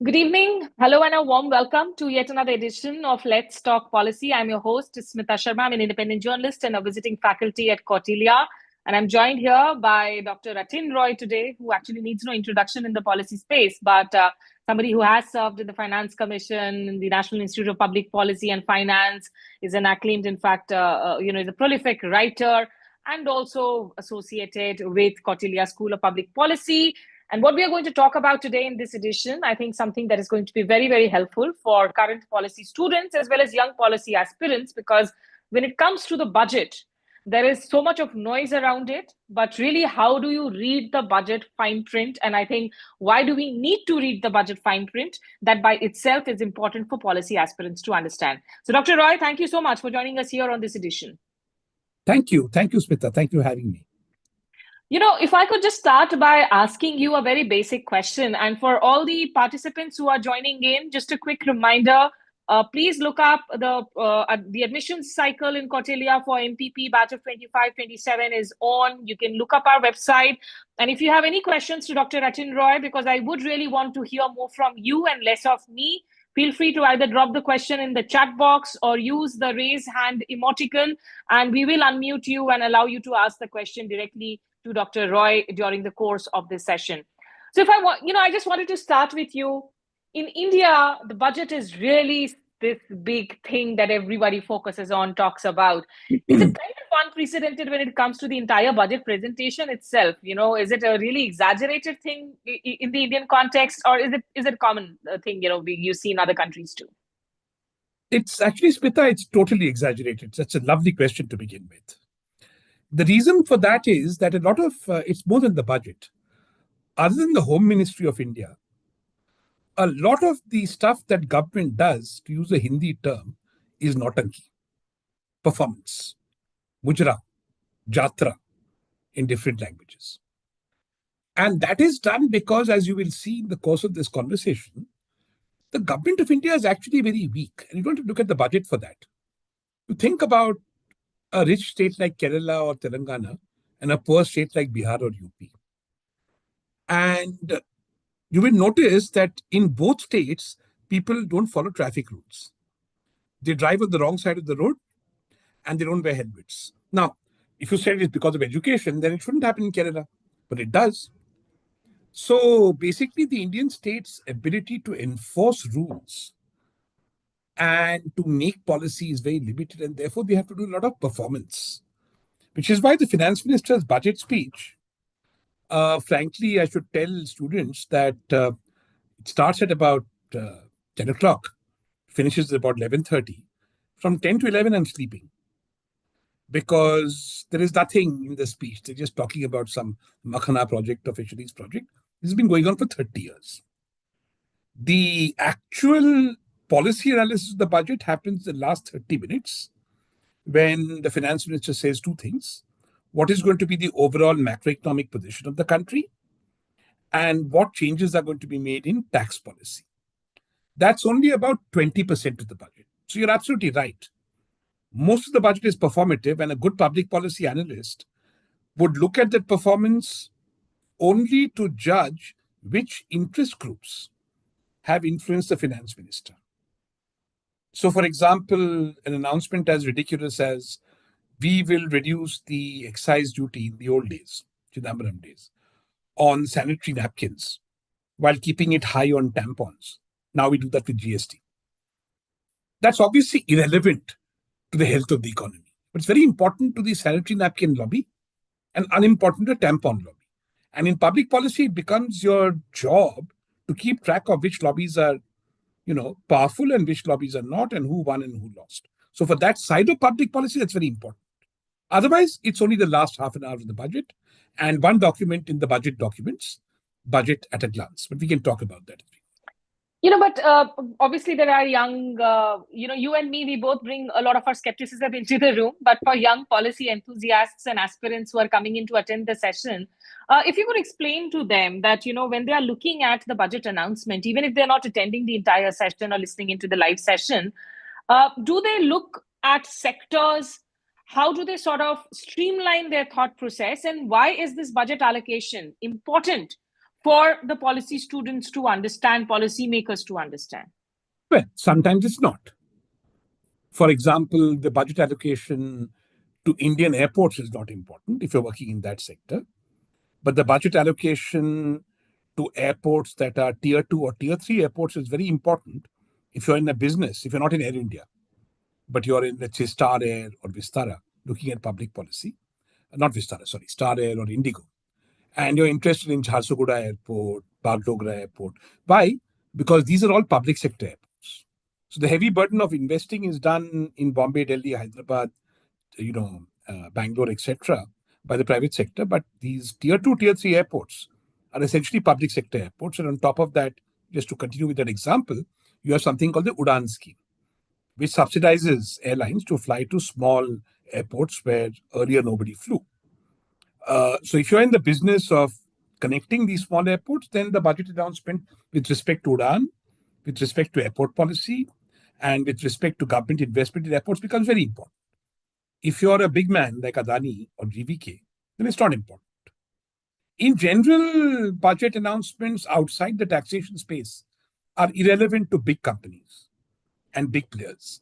Good evening. Hello and a warm welcome to yet another edition of Let's Talk Policy. I'm your host, Smita Sharma. I'm an independent journalist and a visiting faculty at Kautilya. And I'm joined here by Dr. Atin Roy today, who actually needs no introduction in the policy space, but somebody who has served in the Finance Commission, in the National Institute of Public Policy and Finance, is an acclaimed, in fact, is a prolific writer and also associated with Kautilya School of Public Policy. And what we are going to talk about today in this edition, I think something that is going to be very, very helpful for current policy students as well as young policy aspirants, because when it comes to the budget, there is so much of noise around it. But really, how do you read the budget fine print? And I think why do we need to read the budget fine print? That by itself is important for policy aspirants to understand. So, Dr. Roy, thank you so much for joining us here on this edition. Thank you. Thank you, Smita. Thank you for having me. If I could just start by asking you a very basic question, and for all the participants who are joining in, just a quick reminder, please look up the admissions cycle in Kautilya for MPP batch of 25-27 is on. You can look up our website. And if you have any questions to Dr. Atin Roy, because I would really want to hear more from you and less of me, feel free to either drop the question in the chat box or use the raise hand emoticon, and we will unmute you and allow you to ask the question directly to Dr. Roy during the course of this session. So if I just wanted to start with you. In India, the budget is really this big thing that everybody focuses on, talks about. Is it kind of unprecedented when it comes to the entire budget presentation itself? Is it a really exaggerated thing in the Indian context, or is it a common thing, you see in other countries too? It's actually, Smita, it's totally exaggerated. That's a lovely question to begin with. The reason for that is that a lot of, it's more than the budget. Other than the Home Ministry of India, a lot of the stuff that government does, to use a Hindi term, is nautanki, performance, mujra, jatra in different languages. And that is done because, as you will see in the course of this conversation, the government of India is actually very weak. And you don't have to look at the budget for that. You think about a rich state like Kerala or Telangana and a poor state like Bihar or UP. And you will notice that in both states, people don't follow traffic rules. They drive on the wrong side of the road and they don't wear helmets. Now, if you said it's because of education, then it shouldn't happen in Kerala, but it does. So basically, the Indian state's ability to enforce rules and to make policy is very limited, and therefore they have to do a lot of performance, which is why the finance minister's budget speech, frankly, I should tell students that it starts at about 10 o'clock, finishes at about 11:30. From 10 to 11, I'm sleeping because there is nothing in the speech. They're just talking about some Makhana project or fisheries project. This has been going on for 30 years. The actual policy analysis of the budget happens in the last 30 minutes when the finance minister says two things. What is going to be the overall macroeconomic position of the country and what changes are going to be made in tax policy. That's only about 20% of the budget. So you're absolutely right. Most of the budget is performative, and a good public policy analyst would look at that performance only to judge which interest groups have influenced the finance minister. So, for example, an announcement as ridiculous as we will reduce the excise duty in the old days, Chidambaram days, on sanitary napkins while keeping it high on tampons. Now we do that with GST. That's obviously irrelevant to the health of the economy, but it's very important to the sanitary napkin lobby and unimportant to tampon lobby. And in public policy, it becomes your job to keep track of which lobbies are, powerful and which lobbies are not, and who won and who lost. So for that side of public policy, that's very important. Otherwise, it's only the last half an hour of the budget and one document in the budget documents, budget at a glance. But we can talk about that. But obviously there are young, you and me, we both bring a lot of our skepticism into the room. But for young policy enthusiasts and aspirants who are coming in to attend the session, if you could explain to them that, when they are looking at the budget announcement, even if they're not attending the entire session or listening into the live session, do they look at sectors? How do they sort of streamline their thought process? And why is this budget allocation important for the policy students to understand, policymakers to understand? Well, sometimes it's not. For example, the budget allocation to Indian airports is not important if you're working in that sector. But the budget allocation to airports that are tier 2 or tier 3 airports is very important if you're in a business, if you're not in Air India, but you're in, let's say, Star Air or Vistara, looking at public policy. Not Vistara, sorry, Star Air or Indigo. And you're interested in Jharsuguda Airport, Bagdogra Airport. Why? Because these are all public sector airports. So the heavy burden of investing is done in Bombay, Delhi, Hyderabad, Bangalore, etc., by the private sector. But these tier 2, tier 3 airports are essentially public sector airports. And on top of that, just to continue with that example, you have something called the Udan scheme, which subsidizes airlines to fly to small airports where earlier nobody flew. So if you're in the business of connecting these small airports, then the budget announcement with respect to Udan, with respect to airport policy, and with respect to government investment in airports becomes very important. If you're a big man like Adani or GVK, then it's not important. In general, budget announcements outside the taxation space are irrelevant to big companies and big players.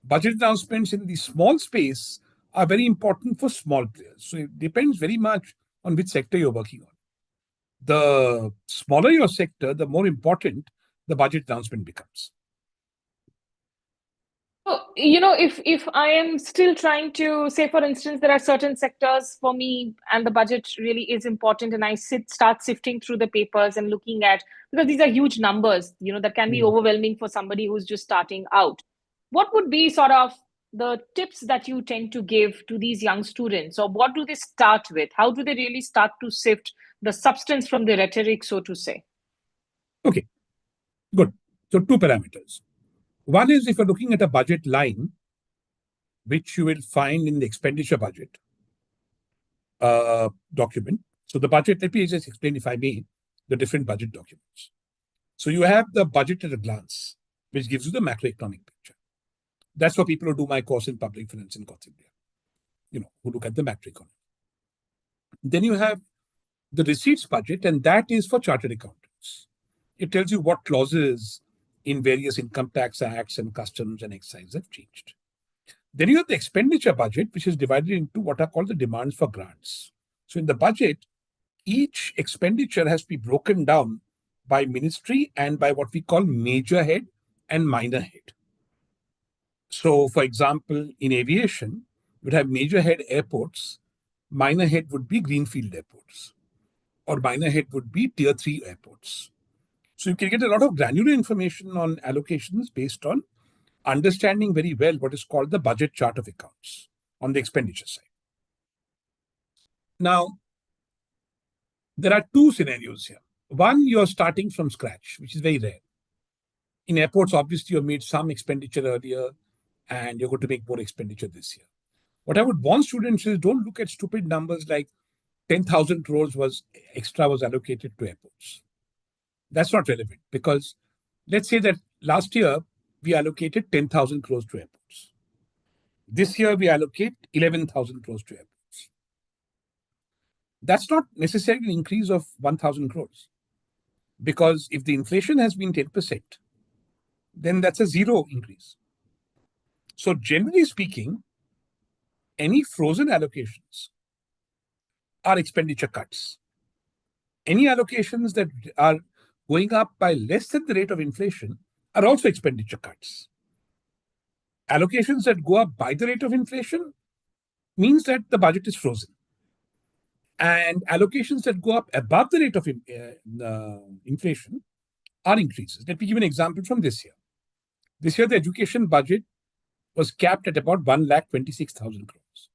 Budget announcements in the small space are very important for small players. So it depends very much on which sector you're working on. The smaller your sector, the more important the budget announcement becomes. So, if I am still trying to say, for instance, there are certain sectors for me and the budget really is important, and I start sifting through the papers and looking at, because these are huge numbers, that can be overwhelming for somebody who's just starting out. What would be sort of the tips that you tend to give to these young students, or what do they start with? How do they really start to sift the substance from the rhetoric, so to say? Okay, good. So two parameters. One is if you're looking at a budget line, which you will find in the expenditure budget document. So the budget, let me just explain, if I may, the different budget documents. So you have the budget at a glance, which gives you the macroeconomic picture. That's for people who do my course in public finance in North India, who look at the macroeconomy. Then you have the receipts budget, and that is for chartered accountants. It tells you what clauses in various income tax acts and customs and excise have changed. Then you have the expenditure budget, which is divided into what are called the demands for grants. So in the budget, each expenditure has to be broken down by ministry and by what we call major head and minor head. So, for example, in aviation, you would have major head airports, minor head would be greenfield airports, or minor head would be tier 3 airports. So you can get a lot of granular information on allocations based on understanding very well what is called the budget chart of accounts on the expenditure side. Now, there are two scenarios here. One, you're starting from scratch, which is very rare. In airports, obviously, you've made some expenditure earlier and you're going to make more expenditure this year. What I would warn students is don't look at stupid numbers like 10,000 crores was allocated to airports. That's not relevant because let's say that last year we allocated 10,000 crores to airports. This year we allocate 11,000 crores to airports. That's not necessarily an increase of 1,000 crores because if the inflation has been 10%, then that's a zero increase. So generally speaking, any frozen allocations are expenditure cuts. Any allocations that are going up by less than the rate of inflation are also expenditure cuts. Allocations that go up by the rate of inflation means that the budget is frozen. And allocations that go up above the rate of inflation are increases. Let me give an example from this year. This year, the education budget was capped at about 1,26,000 crores.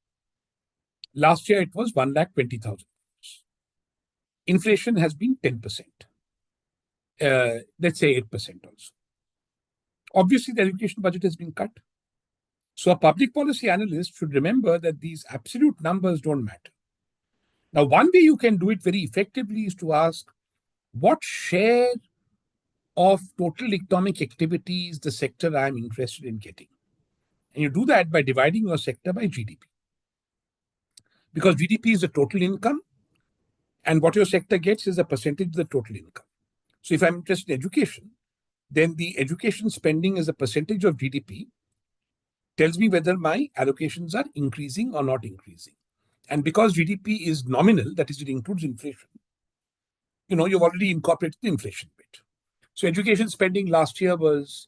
Last year, it was 1,20,000 crores. Inflation has been 10%. Let's say 8% also. Obviously, the education budget has been cut. So a public policy analyst should remember that these absolute numbers don't matter. Now, one way you can do it very effectively is to ask what share of total economic activity is the sector I'm interested in getting. And you do that by dividing your sector by GDP. Because GDP is the total income And what your sector gets is a percentage of the total income. So if I'm interested in education, then the education spending as a percentage of GDP tells me whether my allocations are increasing or not increasing. And because GDP is nominal, that is, it includes inflation, you've already incorporated the inflation bit. So education spending last year was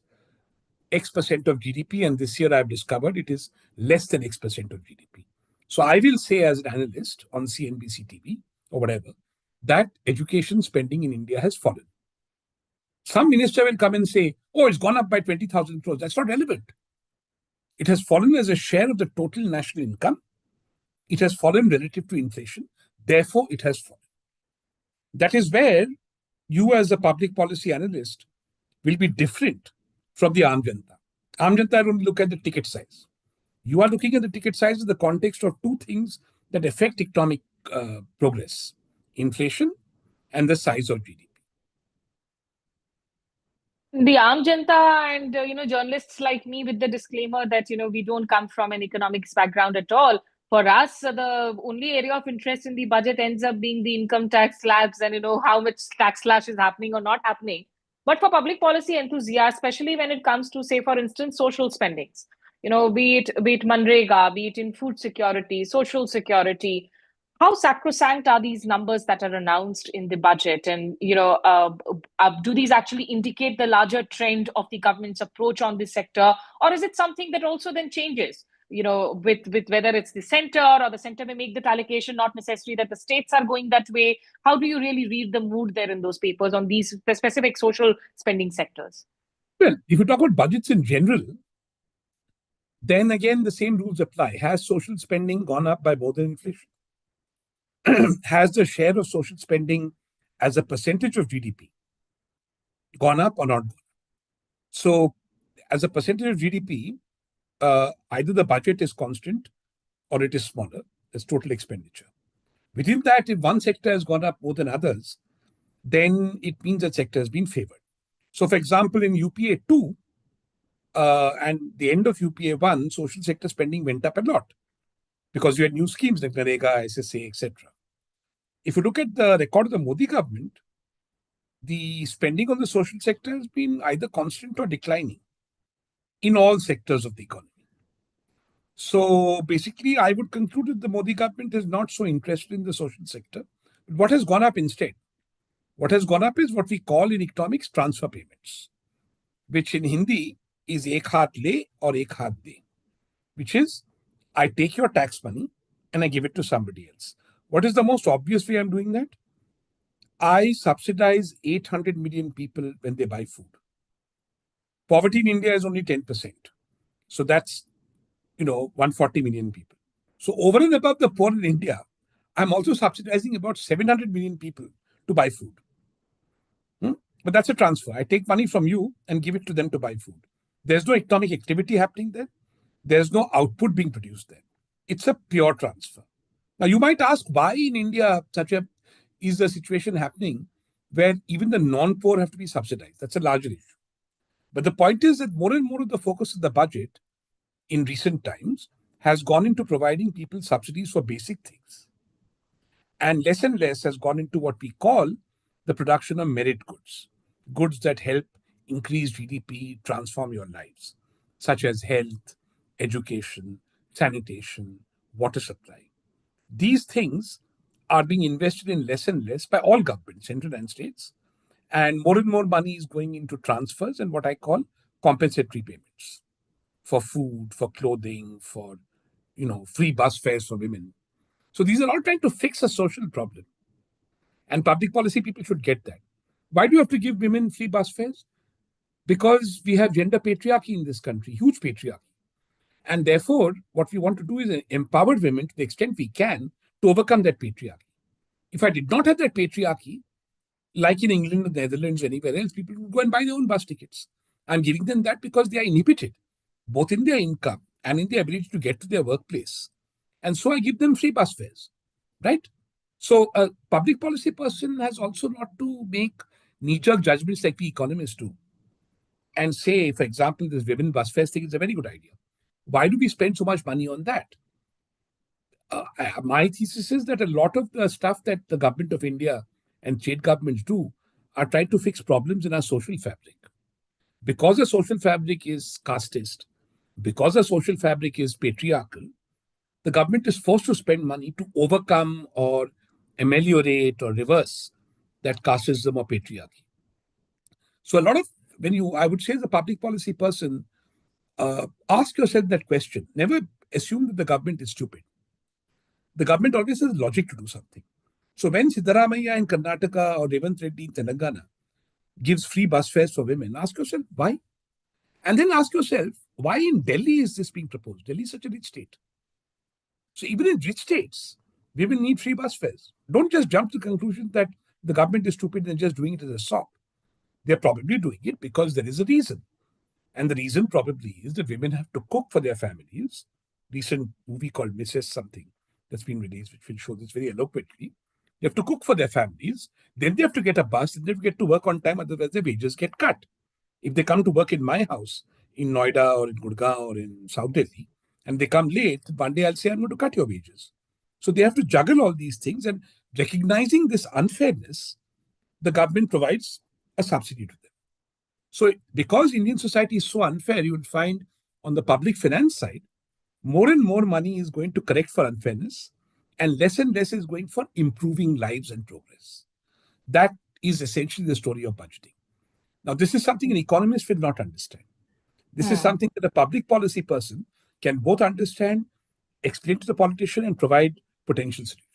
X percent of GDP, and this year I've discovered it is less than X percent of GDP. So I will say, as an analyst on CNBC TV or whatever, that education spending in India has fallen. Some minister will come and say, oh, it's gone up by 20,000 crores. That's not relevant. It has fallen as a share of the total national income. It has fallen relative to inflation. Therefore, it has fallen. That is where you, as a public policy analyst, will be different from the Aam Janata. Aam Janata will look at the ticket size. You are looking at the ticket size in the context of two things that affect economic progress: inflation and the size of GDP. The Aam Janata and journalists like me, with the disclaimer that we don't come from an economics background at all. For us, the only area of interest in the budget ends up being the income tax slabs and how much tax slash is happening or not happening. But for public policy enthusiasts, especially when it comes to, say, for instance, social spendings, be it Manrega, be it in food security, social security, how sacrosanct are these numbers that are announced in the budget? And do these actually indicate the larger trend of the government's approach on this sector, or is it something that also then changes? With whether it's the center, or the center may make that allocation, not necessarily that the states are going that way. How do you really read the mood there in those papers on these specific social spending sectors? Well, if you talk about budgets in general, then again the same rules apply. Has social spending gone up by more than inflation? Has the share of social spending as a percentage of GDP gone up or not? So, as a percentage of GDP, either the budget is constant or it is smaller as total expenditure. Within that, if one sector has gone up more than others, then it means that sector has been favored. So, for example, in UPA 2 and the end of UPA 1, social sector spending went up a lot because you had new schemes like Narega, SSA, etc. If you look at the record of the Modi government, the spending on the social sector has been either constant or declining in all sectors of the economy. So basically, I would conclude that the Modi government is not so interested in the social sector. But what has gone up instead? What has gone up is what we call in economics transfer payments, which in Hindi is ek haath le or ek haath de, which is I take your tax money and I give it to somebody else. What is the most obvious way I'm doing that? I subsidize 800 million people when they buy food. Poverty in India is only 10%. So that's, 140 million people. So over and above the poor in India, I'm also subsidizing about 700 million people to buy food. But that's a transfer. I take money from you and give it to them to buy food. There's no economic activity happening there. There's no output being produced there. It's a pure transfer. Now, you might ask why in India is the situation happening where even the non-poor have to be subsidized. That's a larger issue. But the point is that more and more of the focus of the budget in recent times has gone into providing people subsidies for basic things. And less has gone into what we call the production of merit goods, goods that help increase GDP, transform your lives, such as health, education, sanitation, water supply. These things are being invested in less and less by all governments, central and states. And more money is going into transfers and what I call compensatory payments for food, for clothing, for free bus fares for women. So these are all trying to fix a social problem. And public policy people should get that. Why do you have to give women free bus fares? Because we have gender patriarchy in this country, huge patriarchy. And therefore, what we want to do is empower women to the extent we can to overcome that patriarchy. If I did not have that patriarchy, like in England, the Netherlands, anywhere else, people would go and buy their own bus tickets. I'm giving them that because they are inhibited, both in their income and in their ability to get to their workplace. And so I give them free bus fares, right? So a public policy person has also not to make knee-jerk judgments like we economists do and say, for example, this women bus fares thing is a very good idea. Why do we spend so much money on that? My thesis is that a lot of the stuff that the government of India and state governments do are trying to fix problems in our social fabric. Because the social fabric is casteist, because the social fabric is patriarchal, the government is forced to spend money to overcome or ameliorate or reverse that casteism or patriarchy. So a lot of when you, I would say, as a public policy person, ask yourself that question. Never assume that the government is stupid. The government always has logic to do something. So when Siddaramaiah in Karnataka or Revant Reddy in Telangana gives free bus fares for women, ask yourself why. And then ask yourself, why in Delhi is this being proposed? Delhi is such a rich state. So even in rich states, women need free bus fares. Don't just jump to the conclusion that the government is stupid and just doing it as a sop. They're probably doing it because there is a reason. And the reason probably is that women have to cook for their families. Recent movie called Mrs. Something that's been released, which will show this very eloquently. They have to cook for their families. Then they have to get a bus. Then they have to get to work on time. Otherwise, their wages get cut. If they come to work in my house in Noida or in Gurgaon or in South Delhi, and they come late, one day I'll say, I'm going to cut your wages. So they have to juggle all these things. And recognizing this unfairness, the government provides a subsidy to them. So because Indian society is so unfair, you will find on the public finance side, more and more money is going to correct for unfairness, and less is going for improving lives and progress. That is essentially the story of budgeting. Now, this is something an economist will not understand. This is something that a public policy person can both understand, explain to the politician, and provide potential solutions.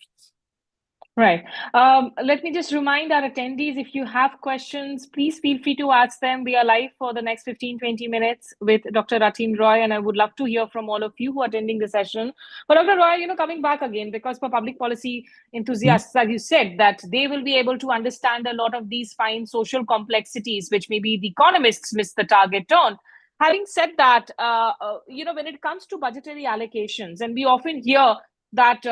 Right. Let me just remind our attendees, if you have questions, please feel free to ask them. We are live for the next 15-20 minutes with Dr. Ratin Roy, and I would love to hear from all of you who are attending the session. But Dr. Roy, coming back again, because for public policy enthusiasts, as you said, that they will be able to understand a lot of these fine social complexities, which maybe the economists miss the target on. Having said that, when it comes to budgetary allocations, and we often hear that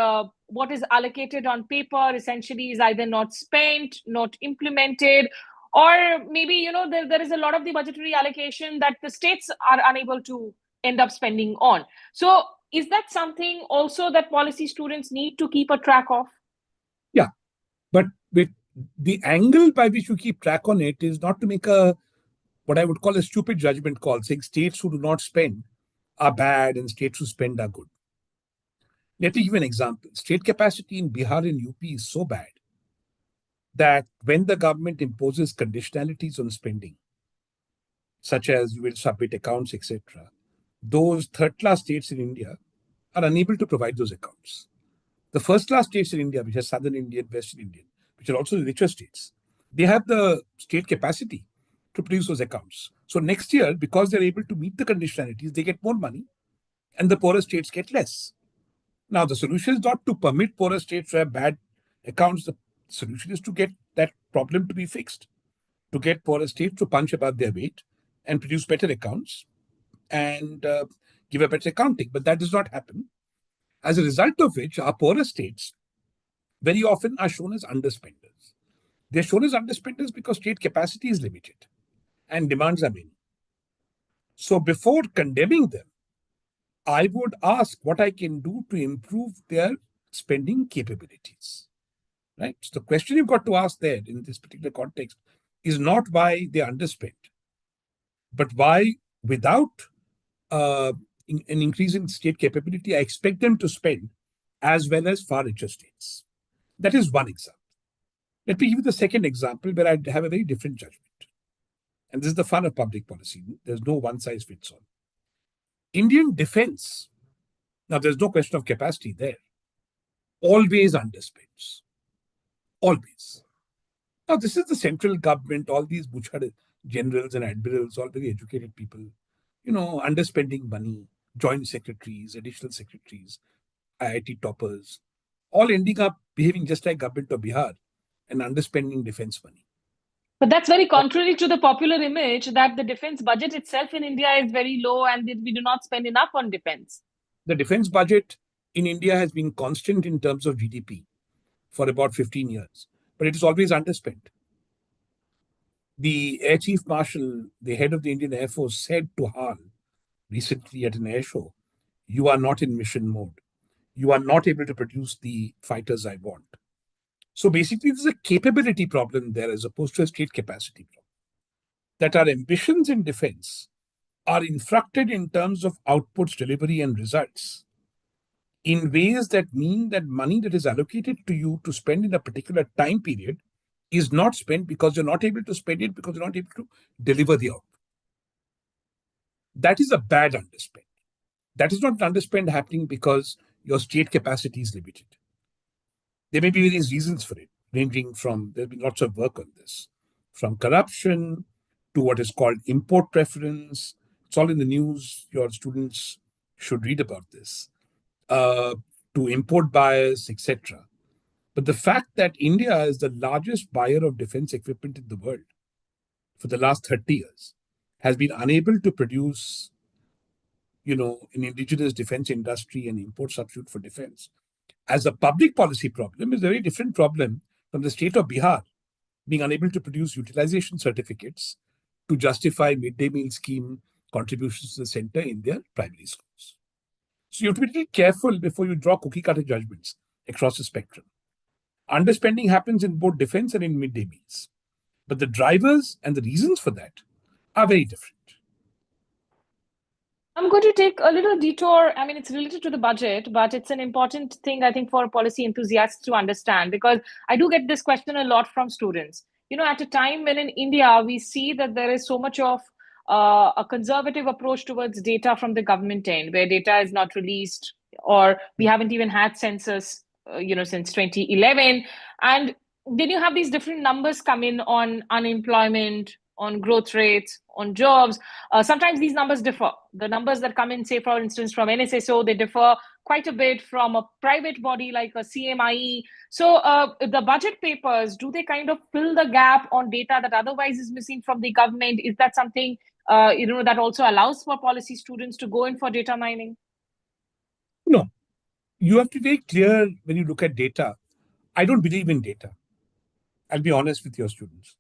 what is allocated on paper essentially is either not spent, not implemented, or maybe there is a lot of the budgetary allocation that the states are unable to end up spending on. So is that something also that policy students need to keep a track of? Yeah, but with the angle by which you keep track on it is not to make a what I would call a stupid judgment call, saying states who do not spend are bad and states who spend are good. Let me give you an example. State capacity in Bihar and UP is so bad that when the government imposes conditionalities on spending, such as you will submit accounts, etc., those third-class states in India are unable to provide those accounts. The first-class states in India, which are Southern Indian, Western Indian, which are also the richer states, they have the state capacity to produce those accounts. So next year, because they're able to meet the conditionalities, they get more money and the poorer states get less. Now, the solution is not to permit poorer states to have bad accounts. The solution is to get that problem to be fixed, to get poorer states to punch above their weight and produce better accounts and give a better accounting. But that does not happen. As a result of which, our poorer states very often are shown as underspenders. They're shown as underspenders because state capacity is limited and demands are many. So before condemning them, I would ask what I can do to improve their spending capabilities. Right? So the question you've got to ask there in this particular context is not why they underspend, but why, without an increase in state capability, I expect them to spend as well as far richer states. That is one example. Let me give you the second example where I have a very different judgment. And this is the fun of public policy. There's no one size fits all. Indian defense, now there's no question of capacity there, always underspends. Always. Now, this is the central government, all these butchered generals and admirals, all very educated people, underspending money, joint secretaries, additional secretaries, IIT toppers, all ending up behaving just like government of Bihar and underspending defense money. But that's very contrary to the popular image that the defense budget itself in India is very low and that we do not spend enough on defense. The defense budget in India has been constant in terms of GDP for about 15 years, but it is always underspent. The Air Chief Marshal, the head of the Indian Air Force, said to Hal recently at an air show, "You are not in mission mode. you are not able to produce the fighters I want. So basically, there's a capability problem there as opposed to a state capacity problem. That our ambitions in defense are infracted in terms of outputs, delivery, and results in ways that mean that money that is allocated to you to spend in a particular time period is not spent because you're not able to spend it because you're not able to deliver the output. That is a bad underspend. That is not an underspend happening because your state capacity is limited. There may be various reasons for it, ranging from, there's been lots of work on this, from corruption to what is called import preference. It's all in the news. Your students should read about this. To import bias, etc. But the fact that India is the largest buyer of defense equipment in the world for the last 30 years has been unable to produce, an indigenous defense industry and import substitute for defense as a public policy problem is a very different problem from the state of Bihar being unable to produce utilization certificates to justify midday meal scheme contributions to the center in their primary schools. So you have to be really careful before you draw cookie cutter judgments across the spectrum. Underspending happens in both defense and in midday meals. But the drivers and the reasons for that are very different. I'm going to take a little detour. I mean, it's related to the budget, but it's an important thing, I think, for policy enthusiasts to understand, because I do get this question a lot from students. At a time when in India, we see that there is so much of a conservative approach towards data from the government end, where data is not released, or we haven't even had census, since 2011. And then you have these different numbers come in on unemployment, on growth rates, on jobs. Sometimes these numbers differ. The numbers that come in, say, for instance, from NSSO, they differ quite a bit from a private body like a CMIE. So the budget papers, do they kind of fill the gap on data that otherwise is missing from the government? Is that something, that also allows for policy students to go in for data mining? No, you have to be very clear when you look at data. I don't believe in data. I'll be honest with your students.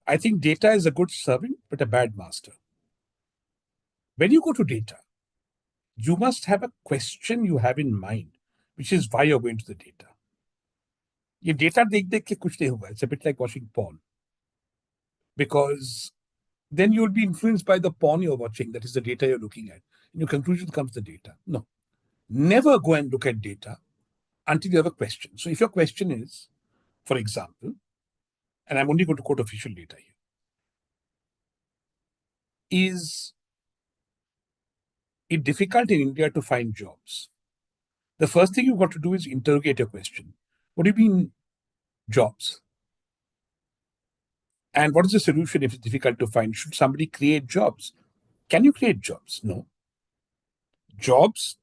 I think data is a good servant, but a bad master. When you go to data, you must have a question you have in mind, which is why you're going to the data. ये data देख के कुछ नहीं होगा. It's a bit like watching porn. Because then you'll be influenced by the porn you're watching. That is the data you're looking at. In your conclusion comes the data. No. Never go and look at data until you have a question. So if your question is, for example, and I'm only going to quote official data here, is it difficult in India to find jobs? The first thing you've got to do is interrogate your question. What do you mean jobs? And what is the solution if it's difficult to find? Should somebody create jobs? Can you create jobs? No. Jobs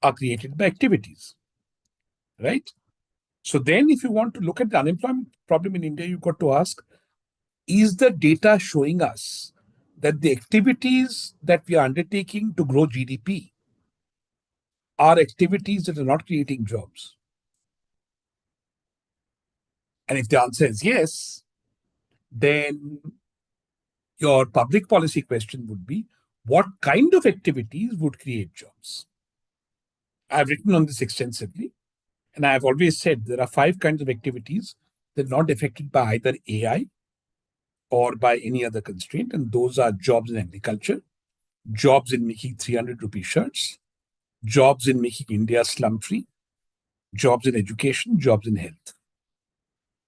are created by activities, right? So then if you want to look at the unemployment problem in India, you've got to ask, is the data showing us that the activities that we are undertaking to grow GDP are activities that are not creating jobs? And if the answer is yes, then your public policy question would be, what kind of activities would create jobs? I've written on this extensively, and I've always said there are 5 kinds of activities that are not affected by either AI or by any other constraint, and those are jobs in agriculture, jobs in making 300 rupee shirts, jobs in making India slum-free, jobs in education, jobs in health.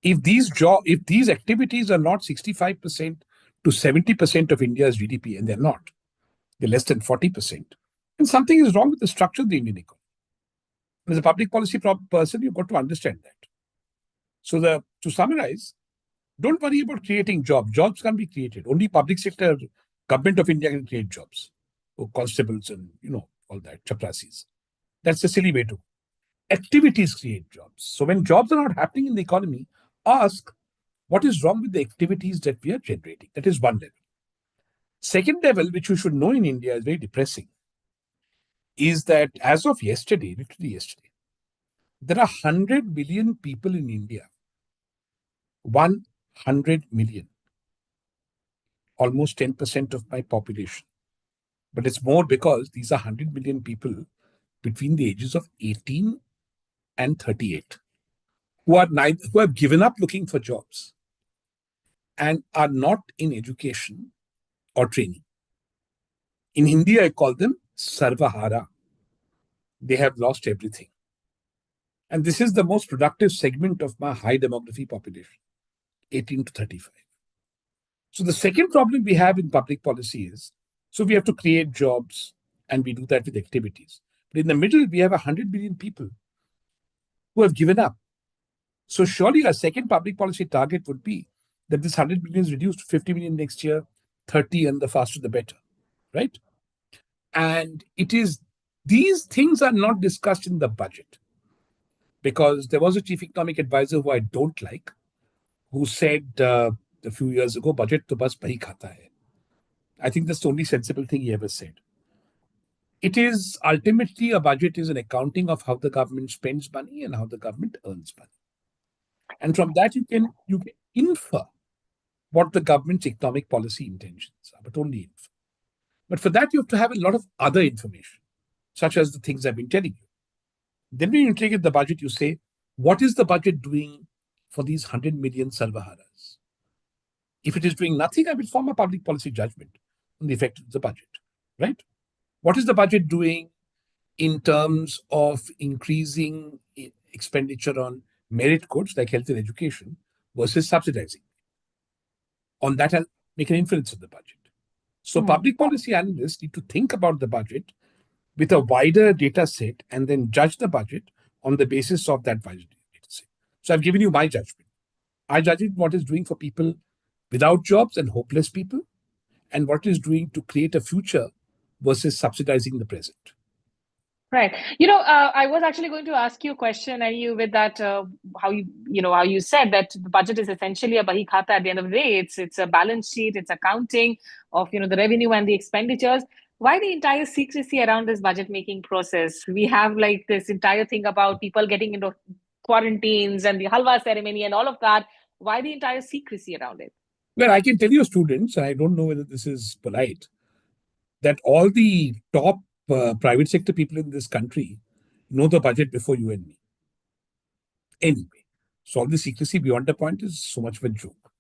If these activities are not 65% to 70% of India's GDP, and they're not, they're less than 40%, then something is wrong with the structure of the Indian economy. As a public policy person, you've got to understand that. So to summarize, don't worry about creating jobs. Jobs can be created. Only public sector, government of India can create jobs. Constables and, all that, chaprasis. That's a silly way to. Activities create jobs. So when jobs are not happening in the economy, ask what is wrong with the activities that we are generating. That is one level. Second level, which you should know in India is very depressing, is that as of yesterday, literally yesterday, there are 100 million people in India. 100 million. Almost 10% of my population. But it's more because these are 100 million people between the ages of 18 and 38 who have given up looking for jobs and are not in education or training. In Hindi, I call them Sarvahara. They have lost everything. And this is the most productive segment of my high demography population, 18 to 35. So the second problem we have in public policy is, so we have to create jobs and we do that with activities. But in the middle, we have 100 million people who have given up. So surely our second public policy target would be that this 100 million is reduced to 50 million next year, 30, and the faster the better, right? And these things are not discussed in the budget, because there was a chief economic advisor who I don't like, who said a few years ago, budget to bas pahi khata hai. I think that's the only sensible thing he ever said. It is ultimately, a budget is an accounting of how the government spends money and how the government earns money. And from that, you can infer what the government's economic policy intentions are, but only infer. But for that, you have to have a lot of other information, such as the things I've been telling you. Then when you take it the budget, you say, what is the budget doing for these 100 million Sarvaharas? If it is doing nothing, I will form a public policy judgment on the effect of the budget, right? What is the budget doing in terms of increasing expenditure on merit goods like health and education versus subsidizing? On that, I'll make an inference of the budget. So public policy analysts need to think about the budget with a wider data set and then judge the budget on the basis of that wider data set. So I've given you my judgment. I judge it what it's doing for people without jobs and hopeless people, and what it is doing to create a future versus subsidizing the present. Right. I was actually going to ask you a question, and you with that, how you said that the budget is essentially a bahi khata at the end of the day. It's a balance sheet, it's accounting of the revenue and the expenditures. Why the entire secrecy around this budget making process? We have like this entire thing about people getting into quarantines and the halwa ceremony and all of that. Why the entire secrecy around it? Well, I can tell you, students, and I don't know whether this is polite, that all the top private sector people in this country know the budget before you and me. Anyway, so all the secrecy beyond the point is so much of a joke.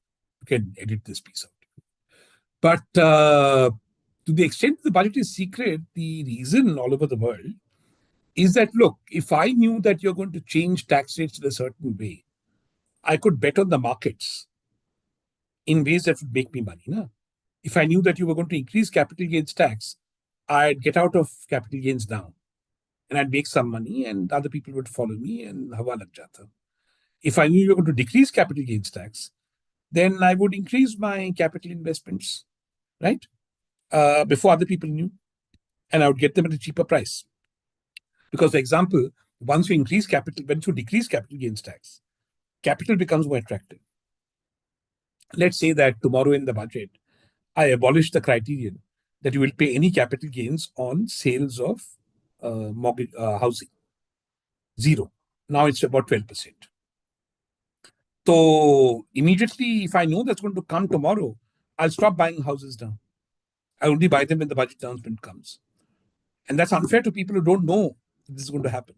You can edit this piece out. But to the extent the budget is secret, the reason all over the world is that, look, if I knew that you're going to change tax rates in a certain way, I could bet on the markets in ways that would make me money. No? If I knew that you were going to increase capital gains tax, I'd get out of capital gains now and I'd make some money and other people would follow me and hawa lag jata. If I knew you were going to decrease capital gains tax, then I would increase my capital investments, right? Before other people knew, and I would get them at a cheaper price. Because, for example, once you decrease capital gains tax, capital becomes more attractive. Let's say that tomorrow in the budget, I abolish the criterion that you will pay any capital gains on sales of mortgage housing. Zero. Now it's about 12%. So immediately, if I know that's going to come tomorrow, I'll stop buying houses now. I only buy them when the budget announcement comes. And that's unfair to people who don't know this is going to happen.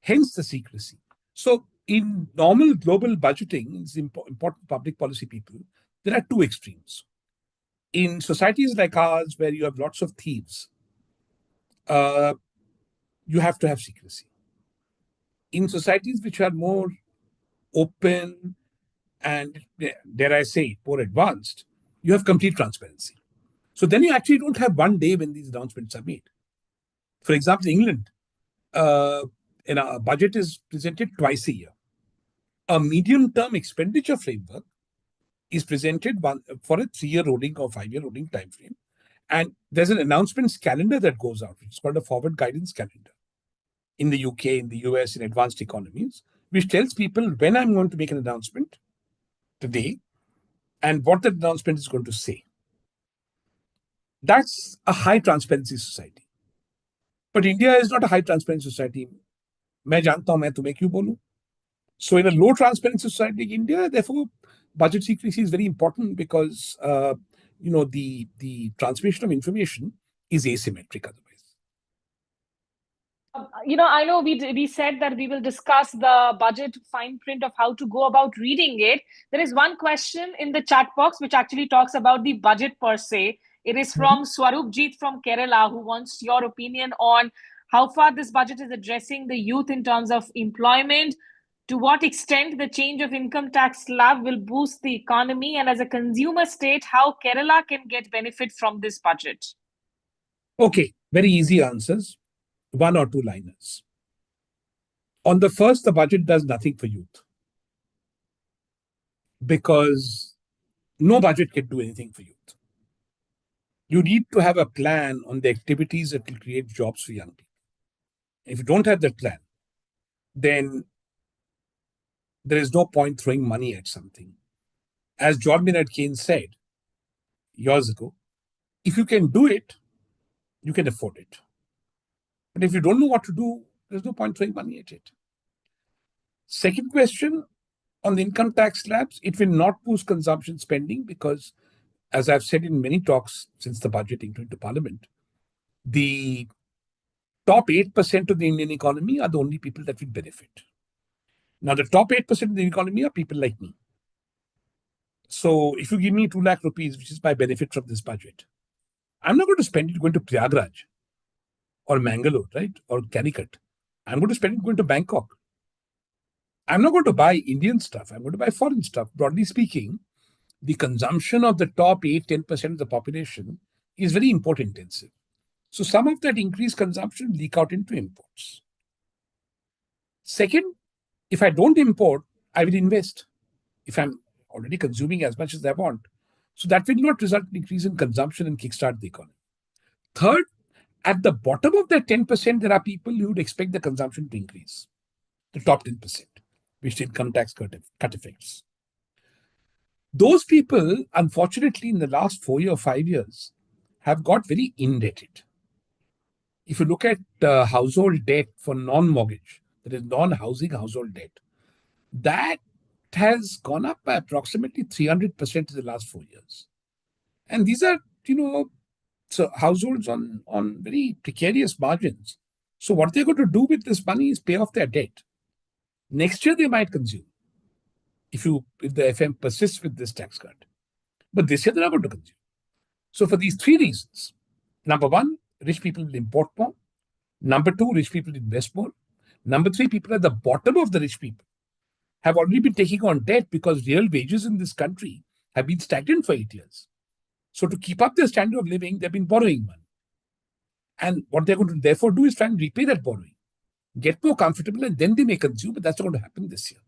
Hence the secrecy. So in normal global budgeting, it's important public policy people, there are two extremes. In societies like ours, where you have lots of thieves, you have to have secrecy. In societies which are more open and, dare I say, more advanced, you have complete transparency. So then you actually don't have one day when these announcements are made. For example, in England, a budget is presented twice a year. A medium-term expenditure framework is presented for a 3-year rolling or 5-year rolling time frame. And there's an announcements calendar that goes out. It's called a forward guidance calendar in the UK, in the US, in advanced economies, which tells people when I'm going to make an announcement today and what the announcement is going to say. That's a high transparency society. But India is not a high transparency society. मैं जानता हूं मैं तुम्हें क्यों बोलूं. So in a low transparency society like India, therefore, budget secrecy is very important because the transmission of information is asymmetric otherwise. I know we said that we will discuss the budget fine print of how to go about reading it. There is one question in the chat box which actually talks about the budget per se. It is Mhm. from Swarupjeet from Kerala, who wants your opinion on how far this budget is addressing the youth in terms of employment, to what extent the change of income tax slab will boost the economy, and as a consumer state, how Kerala can get benefit from this budget. Okay, very easy answers, one or two liners. On the first, the budget does nothing for youth because no budget can do anything for youth. You need to have a plan on the activities that will create jobs for young people. If you don't have that plan, then there is no point throwing money at something. As John Maynard Keynes said years ago, if you can do it, you can afford it. But if you don't know what to do, there's no point throwing money at it. Second question, on the income tax slabs, it will not boost consumption spending because, as I've said in many talks since the budget entered into Parliament, the top 8% of the Indian economy are the only people that will benefit. Now, the top 8% of the economy are people like me. So, if you give me 2 lakh rupees, which is my benefit from this budget, I'm not going to spend it going to Prayagraj or Mangalore, right? Or Calicut. I'm going to spend it going to Bangkok. I'm not going to buy Indian stuff. I'm going to buy foreign stuff. Broadly speaking, the consumption of the top 8-10% of the population is very import intensive. So some of that increased consumption leak out into imports. Second, if I don't import, I will invest if I'm already consuming as much as I want. So that will not result in increase in consumption and kickstart the economy. Third, at the bottom of that 10%, there are people who would expect the consumption to increase. The top 10%, which the income tax cut affects. Those people, unfortunately, in the last 4 or 5 years, have got very indebted. If you look at household debt for non-mortgage, that is non-housing household debt, that has gone up by approximately 300% in the last 4 years. And these are, so households on very precarious margins. So what they're going to do with this money is pay off their debt. Next year they might consume if the FM persists with this tax cut. But this year they're not going to consume. So for these three reasons, number one, rich people will import more. Number two, rich people invest more. Number three, people at the bottom of the rich people have already been taking on debt because real wages in this country have been stagnant for 8 years. So to keep up their standard of living, they've been borrowing money. And what they're going to therefore do is try and repay that borrowing, get more comfortable, and then they may consume, but that's not going to happen this year.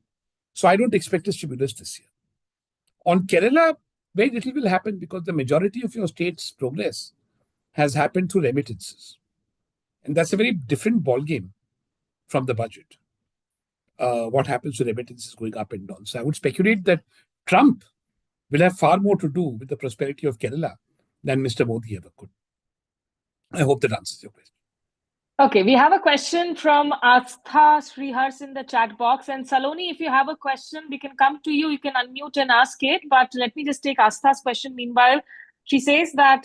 So I don't expect a stimulus this year. On Kerala, very little will happen because the majority of your state's progress has happened through remittances. And that's a very different ballgame from the budget. What happens to remittances going up and down. So I would speculate that Trump will have far more to do with the prosperity of Kerala than Mr. Modi ever could. I hope that answers your question. Okay, we have a question from Astha Srihars in the chat box. And Saloni, if you have a question, we can come to you. You can unmute and ask it. But let me just take Astha's question meanwhile. She says that,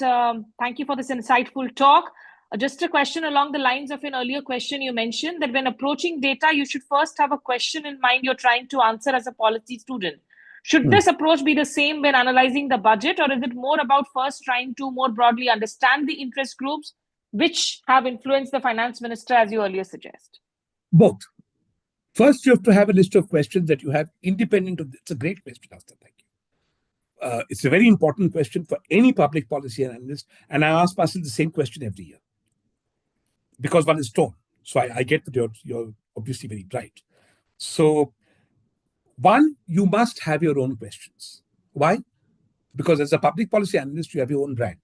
thank you for this insightful talk. Just a question along the lines of an earlier question you mentioned that when approaching data, you should first have a question in mind you're trying to answer as a policy student. Should this approach be the same when analyzing the budget, or is it more about first trying to more broadly understand the interest groups which have influenced the finance minister, as you earlier suggest? Both. First, you have to have a list of questions that you have independent of. It's a great question, Astha. Thank you. It's a very important question for any public policy analyst, and I ask myself the same question every year because one is torn. So I get that you're obviously very bright. So, one, you must have your own questions. Why? Because as a public policy analyst, you have your own brand.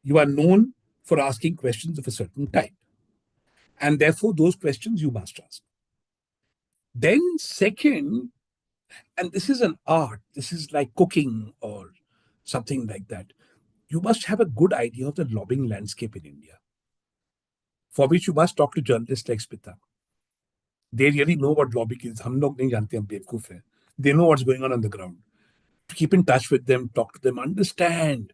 You are known for asking questions of a certain type. And therefore, those questions you must ask. Then, second, and this is an art, this is like cooking or something like that. You must have a good idea of the lobbying landscape in India, for which you must talk to journalists like Smita. They really know what lobbying is. Hum log nahi jante, hum bevkoof hai. They know what's going on the ground. To keep in touch with them, talk to them, understand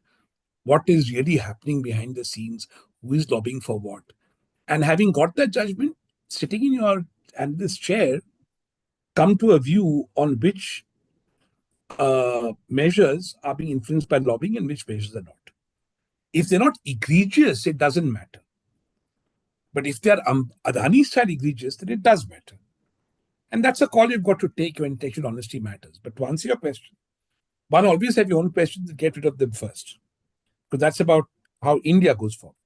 what is really happening behind the scenes, who is lobbying for what. And having got that judgment, sitting in your analyst chair, come to a view on which measures are being influenced by lobbying and which measures are not. If they're not egregious, it doesn't matter. But if they're Adani style egregious, then it does matter. And that's a call you've got to take when intellectual honesty matters. But to answer your question, one always have your own questions and get rid of them first. Because that's about how India goes forward.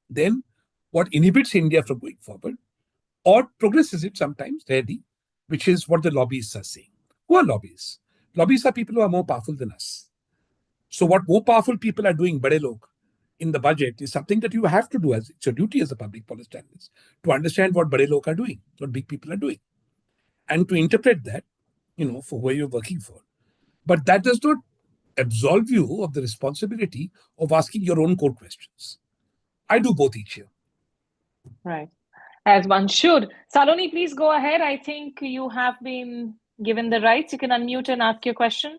Then, what inhibits India from going forward, or progresses it sometimes, rarely, which is what the lobbyists are saying. Who are lobbyists? Lobbyists are people who are more powerful than us. So what more powerful people are doing, bade log, in the budget is something that you have to do as it's your duty as a public policy analyst to understand what bade log are doing, what big people are doing, and to interpret that, for who you're working for. But that does not absolve you of the responsibility of asking your own core questions. I do both each year. Right. As one should. Saloni, please go ahead. I think you have been given the rights. You can unmute and ask your question.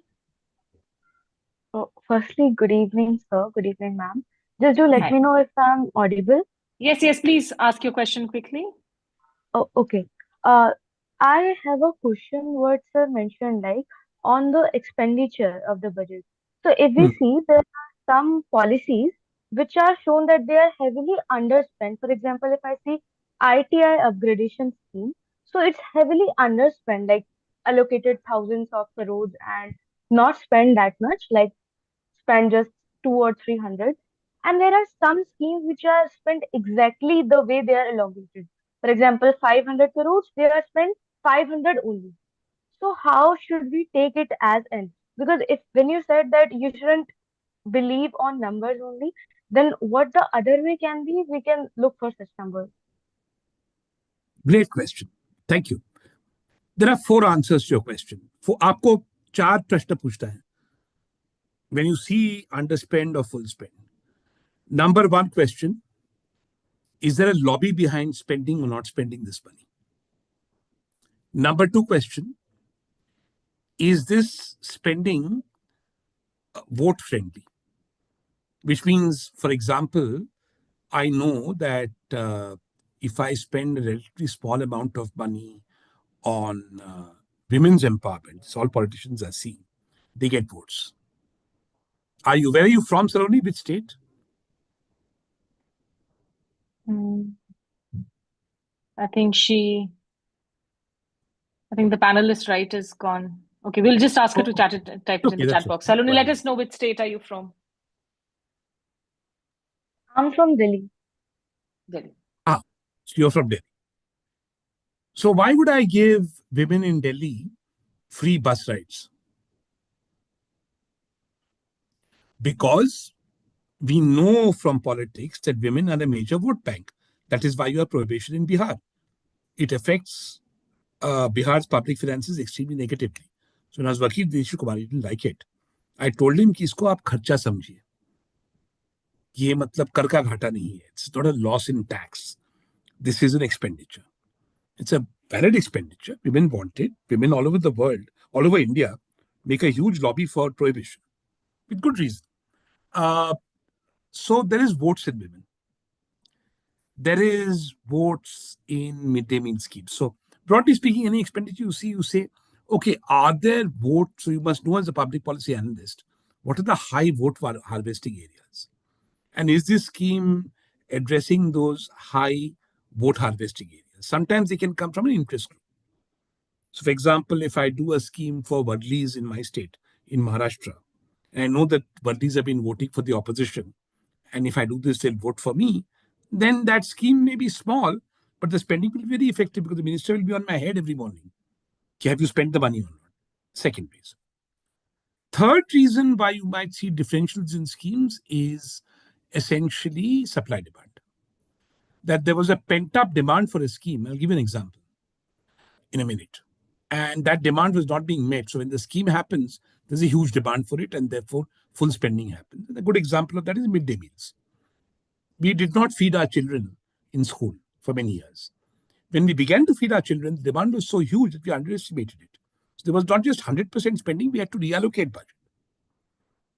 So, firstly, good evening, sir. Good evening, ma'am. Just do let me know if I'm audible. Yes, please ask your question quickly. Oh, okay. I have a question what sir mentioned like on the expenditure of the budget. So if we see there are some policies which are shown that they are heavily underspent. For example, if I see ITI upgradation scheme, so it's heavily underspent, like allocated thousands of crores and not spent that much, like spend just 2 or 300. And there are some schemes which are spent exactly the way they are allocated. For example, 500 crores, they are spent 500 only. So how should we take it as in? Because if when you said that you shouldn't believe on numbers only, then what the other way can be, we can look for such numbers. Great question. Thank you. There are 4 answers to your question. For आपको 4 प्रश्न पूछता है when you see underspend or full spend. Number 1 question, is there a lobby behind spending or not spending this money? Number 2 question, is this spending vote friendly? Which means, for example, I know that if I spend a relatively small amount of money on women's empowerment, it's all politicians are seeing, they get votes. Where are you from, Saloni? Which state? I think the panelist right is gone. Okay, we'll just ask her to type it in the chat box. Saloni, let us know which state are you from? I'm from Delhi. Delhi. So you're from Delhi. So why would I give women in Delhi free bus rides? Because we know from politics that women are a major vote bank. That is why you have prohibition in Bihar. It affects Bihar's public finances extremely negatively. So when I was working with Nishu Kumar, he didn't like it. I told him कि इसको आप खर्चा समझिए. ये मतलब कर का घाटा नहीं है. It's not a loss in tax. This is an expenditure. It's a valid expenditure. Women want it. Women all over the world, all over India, make a huge lobby for prohibition with good reason. So there is votes in women. There is votes in midday meal schemes. So broadly speaking, any expenditure you say, okay, are there votes? So you must know as a public policy analyst, what are the high vote harvesting areas? And is this scheme addressing those high vote harvesting areas? Sometimes they can come from an interest group. So for example, if I do a scheme for Wadlis in my state, in Maharashtra, and I know that Wadlis have been voting for the opposition, and if I do this, they'll vote for me, then that scheme may be small, but the spending will be very effective because the minister will be on my head every morning. Have you spent the money or not? Second reason. Third reason why you might see differentials in schemes is essentially supply demand. That there was a pent-up demand for a scheme. I'll give you an example in a minute. And that demand was not being met. So when the scheme happens, there's a huge demand for it, and therefore full spending happens. And a good example of that is midday meals. We did not feed our children in school for many years. When we began to feed our children, the demand was so huge that we underestimated it. So there was not just 100% spending, we had to reallocate budget.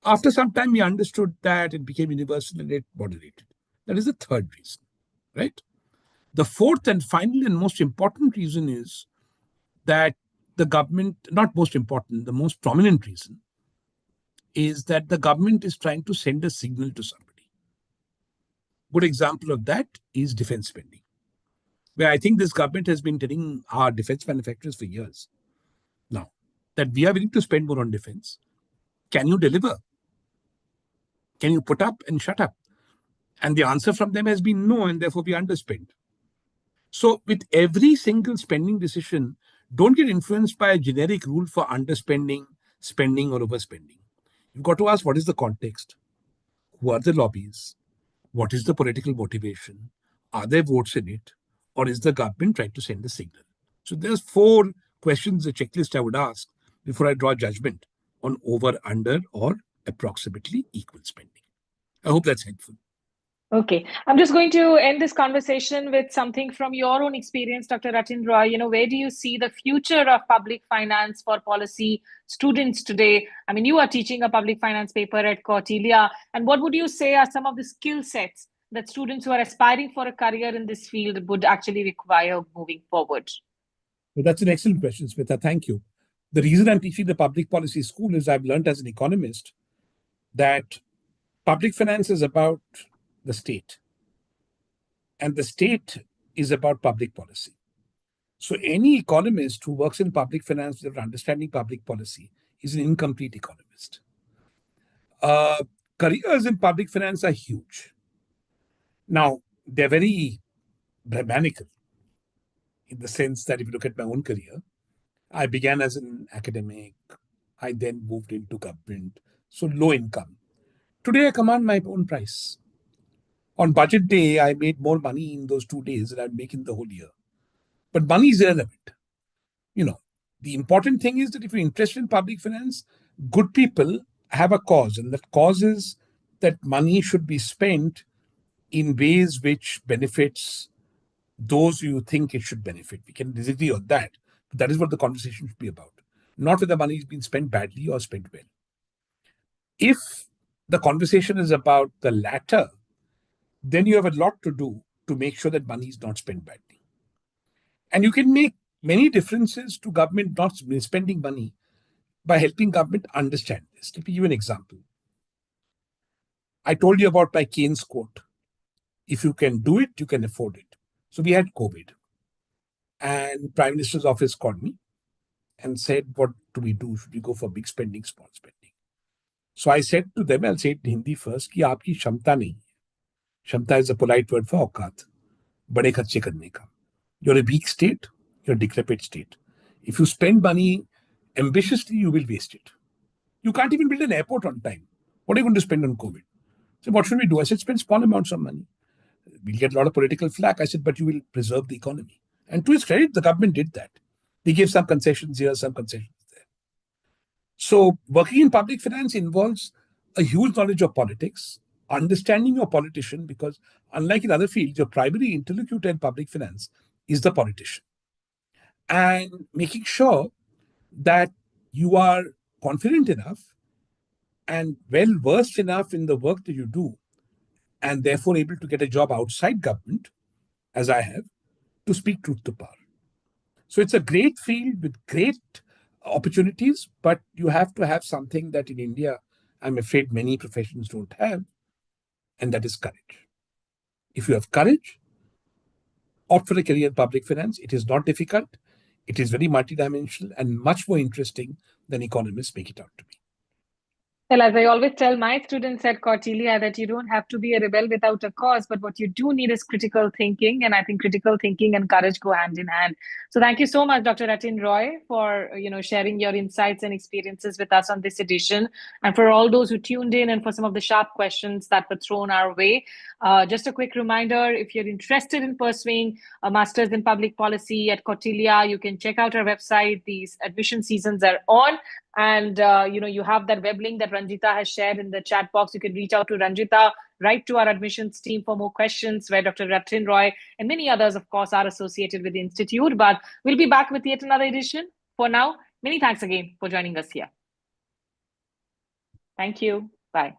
After some time, we understood that it became universal and it moderated. That is the third reason. right? The fourth and final and most important reason is that the government, not most important, the most prominent reason is that the government is trying to send a signal to somebody. Good example of that is defense spending, where I think this government has been telling our defense manufacturers for years now that we are willing to spend more on defense. Can you deliver? Can you put up and shut up? And the answer from them has been no, and therefore we underspend. So with every single spending decision, don't get influenced by a generic rule for underspending, spending, or overspending. You've got to ask, what is the context? Who are the lobbies? What is the political motivation? Are there votes in it? Or is the government trying to send a signal? So there's 4 questions, a checklist I would ask before I draw judgment on over, under, or approximately equal spending. I hope that's helpful. Okay, I'm just going to end this conversation with something from your own experience, Dr. Ratin Roy. Where do you see the future of public finance for policy students today? I mean, you are teaching a public finance paper at Kautilya, and what would you say are some of the skill sets that students who are aspiring for a career in this field would actually require moving forward? Well, that's an excellent question, Smita. Thank you. The reason I'm teaching the public policy school is I've learned as an economist that public finance is about the state, and the state is about public policy. So any economist who works in public finance without understanding public policy is an incomplete economist. Careers in public finance are huge. Now, they're very Brahmanical in the sense that if you look at my own career, I began as an academic. I then moved into government, so low income. Today, I command my own price. On budget day, I made more money in those 2 days than I'd make in the whole year. But money is irrelevant. The important thing is that if you're interested in public finance, good people have a cause, and that cause is that money should be spent in ways which benefits those you think it should benefit. We can disagree on that, but that is what the conversation should be about, not whether money is being spent badly or spent well. If the conversation is about the latter, then you have a lot to do to make sure that money is not spent badly. And you can make many differences to government not spending money by helping government understand this. Let me give you an example. I told you about my Keynes quote. If you can do it, you can afford it. So we had COVID, and Prime Minister's office called me and said, what do we do? Should we go for big spending, small spending? So I said to them, I'll say it in Hindi first, कि आपकी क्षमता नहीं है. Shamta is a polite word for औकात, बड़े खर्चे करने का. You're a weak state, you're a decrepit state. If you spend money ambitiously, you will waste it. You can't even build an airport on time. What are you going to spend on COVID? So what should we do? I said, spend small amounts of money. We'll get a lot of political flack. I said, but you will preserve the economy. And to its credit, the government did that. They gave some concessions here, some concessions there. So working in public finance involves a huge knowledge of politics, understanding your politician, because unlike in other fields, your primary interlocutor in public finance is the politician. And making sure that you are confident enough and well-versed enough in the work that you do, and therefore able to get a job outside government, as I have, to speak truth to power. So it's a great field with great opportunities, but you have to have something that in India, I'm afraid many professions don't have, and that is courage. If you have courage, opt for a career in public finance. It is not difficult. It is very multidimensional and much more interesting than economists make it out to be. Well, as I always tell my students at Kautilya, that you don't have to be a rebel without a cause, but what you do need is critical thinking. And I think critical thinking and courage go hand in hand. So thank you so much, Dr. Ratin Roy, for sharing your insights and experiences with us on this edition. And for all those who tuned in and for some of the sharp questions that were thrown our way, just a quick reminder, if you're interested in pursuing a master's in public policy at Kautilya, you can check out our website. These admission seasons are on. And, you have that web link that Ranjita has shared in the chat box. You can reach out to Ranjita, write to our admissions team for more questions, where Dr. Ratin Roy and many others, of course, are associated with the Institute. But we'll be back with yet another edition. For now, many thanks again for joining us here. Thank you. Bye.